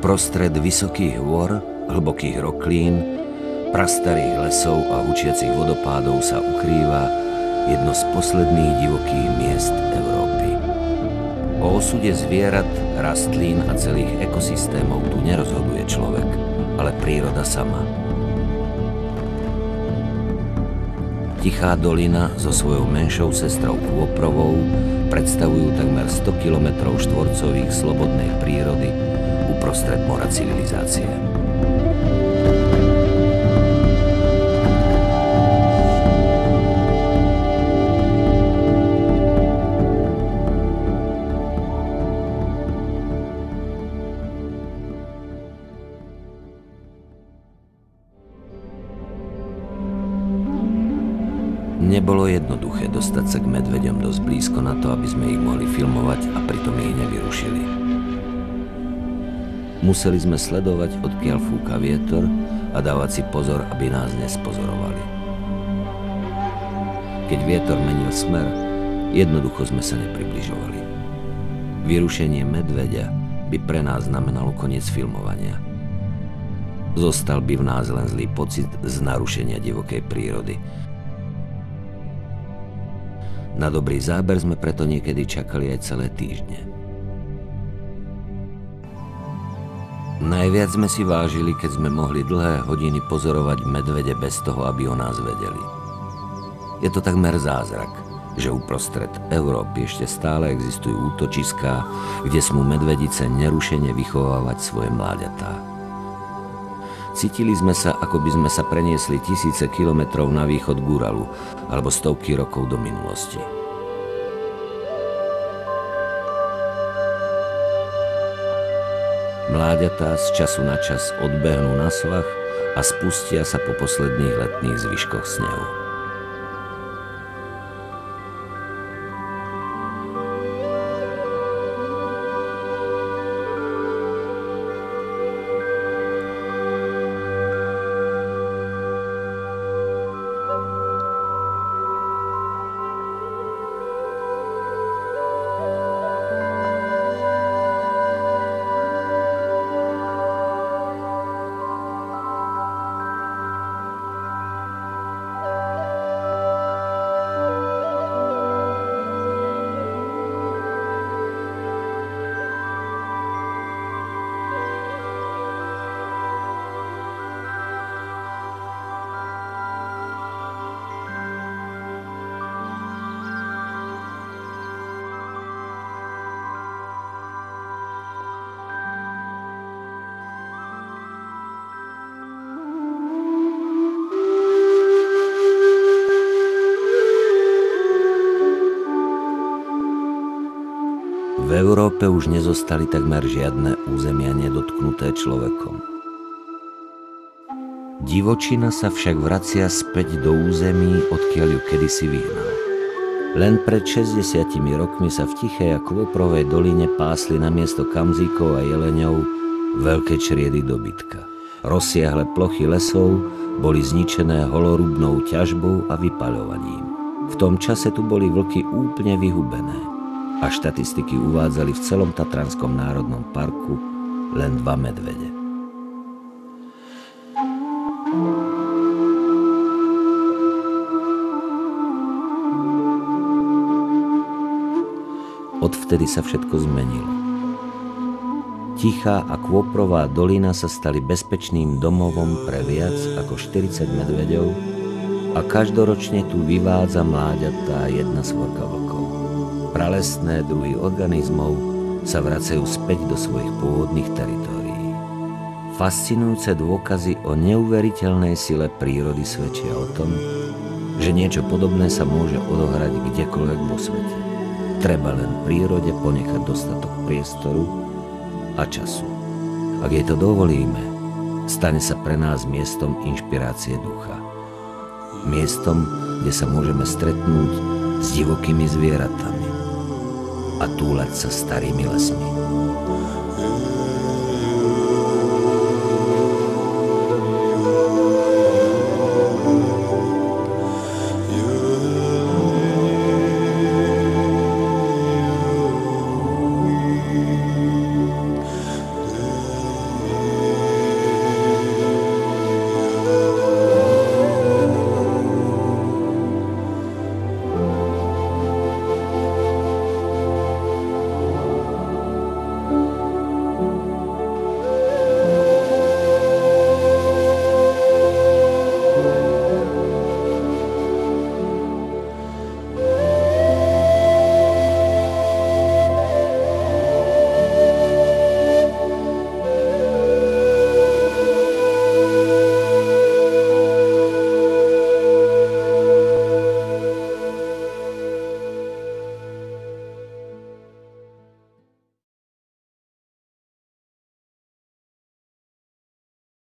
Uprostred vysokých hôr, hlbokých roklín, prastarých lesov a hučiacich vodopádov sa ukrýva jedno z posledných divokých miest Európy. O osude zvierat, rastlín a celých ekosystémov tu nerozhoduje človek, ale príroda sama. Tichá dolina so svojou menšou sestrou Kôprovou predstavujú takmer 100 km štvorcových slobodnej prírody uprostred mora civilizácie. Nebolo jednoduché dostať sa k medveďom dosť blízko na to, aby sme ich mohli filmovať a pritom ich nevyrušili. Museli sme sledovať, odkiaľ fúka vietor a dávať si pozor, aby nás nespozorovali. Keď vietor menil smer, jednoducho sme sa nepribližovali. Vyrušenie medveďa by pre nás znamenalo koniec filmovania. Zostal by v nás len zlý pocit z narušenia divokej prírody. Na dobrý záber sme preto niekedy čakali aj celé týždne. Najviac sme si vážili, keď sme mohli dlhé hodiny pozorovať medvede bez toho, aby o nás vedeli. Je to takmer zázrak, že uprostred Európy ešte stále existujú útočiská, kde smú medvedice nerušene vychovávať svoje mláďatá. Cítili sme sa, ako by sme sa preniesli tisíce kilometrov na východ k Uralu alebo stovky rokov do minulosti. Mláďatá z času na čas odbehnú na svah a spustia sa po posledných letných zvyškoch snehu. V Európe už nezostali takmer žiadne územia nedotknuté človekom. Divočina sa však vracia späť do území, odkiaľ ju kedysi vyhnal. Len pred 60 rokmi sa v tichej a Kôprovej doline pásli namiesto kamzíkov a jeleňov veľké čriedy dobytka. Rozsiahle plochy lesov boli zničené holorúbnou ťažbou a vypaľovaním. V tom čase tu boli vlky úplne vyhubené a štatistiky uvádzali v celom Tatranskom národnom parku len 2 medvede. Odvtedy sa všetko zmenilo. Tichá a Kôprová dolina sa stali bezpečným domovom pre viac ako 40 medveďov a každoročne tu vyvádza mláďatá jedna svorka vlkov. Pralesné druhy organizmov sa vracajú späť do svojich pôvodných teritórií. Fascinujúce dôkazy o neuveriteľnej sile prírody svedčia o tom, že niečo podobné sa môže odohrať kdekoľvek vo svete. Treba len prírode ponechať dostatok priestoru a času. Ak jej to dovolíme, stane sa pre nás miestom inšpirácie ducha. Miestom, kde sa môžeme stretnúť s divokými zvieratami a túlať sa starými lesmi.